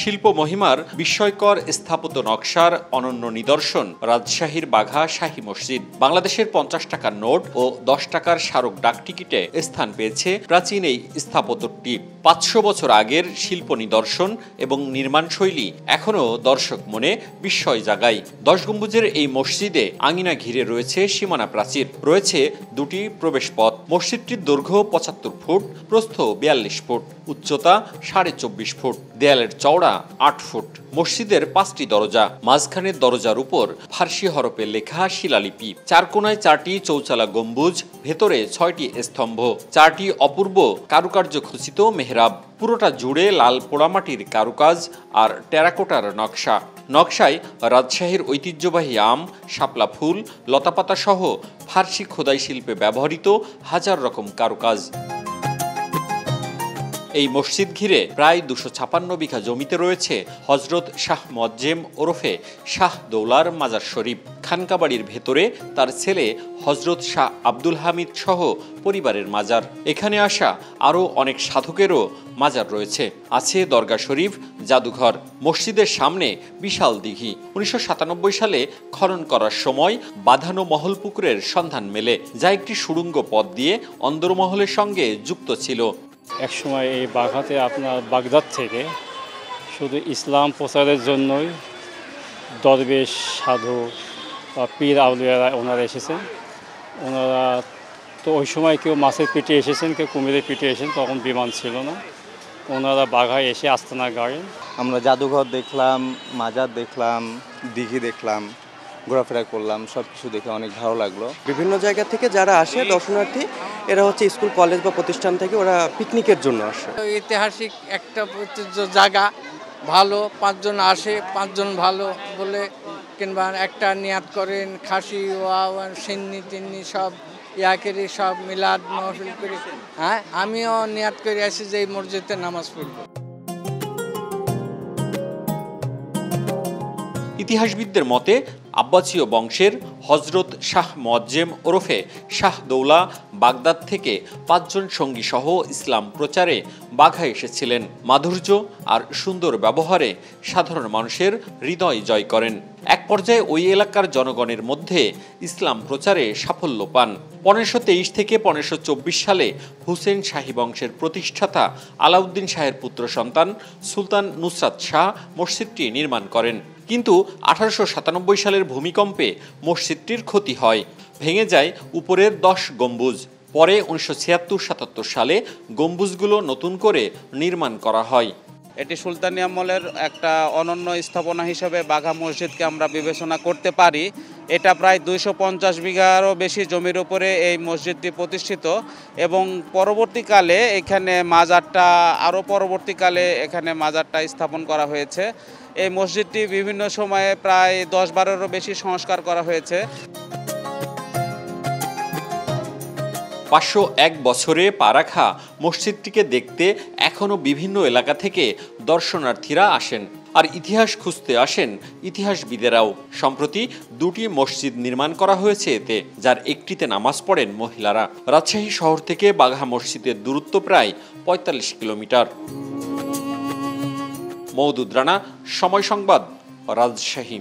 শিল্প মহিমার বিস্ময়কর স্থাপত্য নকশার অনন্য নিদর্শন রাজশাহীর বাঘা শাহী মসজিদ। বাংলাদেশের ৫০ টাকার নোট ও ১০ টাকার স্মারক ডাকটিকিটে স্থান পেয়েছে প্রাচীন এই স্থাপত্যটি। ৫০০ বছর আগের শিল্প নিদর্শন এবং নির্মাণশৈলী এখনও দর্শক মনে বিস্ময় জাগায়। ১০ গম্বুজের এই মসজিদে আঙিনা ঘিরে রয়েছে সীমানা প্রাচীর, রয়েছে দুটি প্রবেশপথ। মসজিদটির দৈর্ঘ্য ৭৫ ফুট, প্রস্থ ৪২ ফুট, উচ্চতা ২.৫ ফুট, দেয়ালের চওড়া ৮ ফুট। মসজিদের ৫টি দরজা, মাঝখানের দরজার উপর ফার্সি হরফে লেখা শিলালিপি। চার কোণায় ৪টি চৌচালা গম্বুজ, ভেতরে ৬টি স্তম্ভ, ৪টি অপূর্ব কারুকার্য খচিত মেহরাব। পুরোটা জুড়ে লাল পোড়ামাটির কারুকাজ আর টেরাকোটার নকশা। নকশায় রাজশাহীর ঐতিহ্যবাহী আম, শাপলা ফুল, লতাপাতা সহ ফার্সি খোদাই শিল্পে ব্যবহৃত হাজার রকম কারুকাজ। এই মসজিদ ঘিরে প্রায় ২৫৬ বিঘা জমিতে রয়েছে হজরত শাহ মোয়াজ্জেম ওরফে শাহ দৌলার মাজার শরীফ। খানকাবাড়ির ভেতরে তার ছেলে হজরত শাহ আব্দুল হামিদ সহ পরিবারের মাজার। এখানে আসা আরও অনেক সাধকেরও মাজার রয়েছে। আছে দরগা শরীফ, জাদুঘর। মসজিদের সামনে বিশাল দিঘি। ১৯৯৭ সালে খনন করার সময় বাঁধানো মহল পুকুরের সন্ধান মেলে, যা একটি সুড়ঙ্গ পথ দিয়ে অন্দরমহলের সঙ্গে যুক্ত ছিল। একসময় এই বাঘাতে আপনার বাগদাদ থেকে শুধু ইসলাম প্রচারের জন্যই দরবেশ, সাধু বা পীর আউলিয়ারা ওনারা এসেছেন। ওনারা তো ওই সময় কেউ মাছের পিঠে এসেছেন, কেউ কুমিরের পিঠে এসেছেন, তখন বিমান ছিল না। ওনারা বাঘায় এসে আস্তানা গাড়েন। আমরা জাদুঘর দেখলাম, মাজার দেখলাম, দিঘি দেখলাম, ঘোরাফেরা করলাম, সব কিছু দেখে অনেক ভালো লাগলো। বিভিন্ন জায়গা থেকে যারা আসে দর্শনার্থী, এরা হচ্ছে স্কুল, কলেজ বা প্রতিষ্ঠান থেকে ওরা পিকনিকের জন্য আসে। ঐতিহাসিক একটা ঐতিহ্য জায়গা, ভালো ৫ জন আসে, ৫ জন ভালো বলে কিংবা একটা নিয়াত করেন, খাসি ওয়া সিন্নি তিন্নি সব ইয়াকেরি সব মিলাদ মাহফিল করি। হ্যাঁ, আমিও নিয়াত করে আসি যে এই মসজিদে নামাজ পড়ব। ইতিহাসবিদদের মতে আব্বাসীয় বংশের হজরত শাহ মোয়াজ্জেম ওরফে শাহ দৌলা বাগদাদ থেকে ৫ জন সঙ্গী সহ ইসলাম প্রচারে বাঘা এসেছিলেন। মাধুর্য আর সুন্দর ব্যবহারে সাধারণ মানুষের হৃদয় জয় করেন। এক পর্যায়ে ওই এলাকার জনগণের মধ্যে ইসলাম প্রচারে সাফল্য পান। ১৫২৩ থেকে ১৫২৪ সালে হুসেন শাহী বংশের প্রতিষ্ঠাতা আলাউদ্দিন শাহের পুত্র সন্তান সুলতান নুসরাত শাহ মসজিদটি নির্মাণ করেন। কিন্তু ১৮৯৭ সালের ভূমিকম্পে মসজিদটির ক্ষতি হয়, ভেঙে যায় উপরের ১০ গম্বুজ। পরে ১৯৭৬-৭৭ সালে গম্বুজগুলো নতুন করে নির্মাণ করা হয়। এটি সুলতানি আমলের একটা অনন্য স্থাপনা হিসেবে বাঘা মসজিদকে আমরা বিবেচনা করতে পারি। এটা প্রায় ২৫০ বিঘারও বেশি জমির উপরে এই মসজিদটি প্রতিষ্ঠিত এবং পরবর্তীকালে এখানে মাজারটা স্থাপন করা হয়েছে। এই মসজিদটি বিভিন্ন সময়ে প্রায় ১০-১২রও বেশি সংস্কার করা হয়েছে। ৫০১ বছরে পা রাখা মসজিদটিকে দেখতে এখনও বিভিন্ন এলাকা থেকে দর্শনার্থীরা আসেন, আর ইতিহাস খুঁজতে আসেন ইতিহাসবিদেরাও। সম্প্রতি ২টি মসজিদ নির্মাণ করা হয়েছে এতে, যার একটিতে নামাজ পড়েন মহিলারা। রাজশাহী শহর থেকে বাঘা মসজিদের দূরত্ব প্রায় ৪৫ কিলোমিটার। মওদুদ রানা, সময় সংবাদ, রাজশাহী।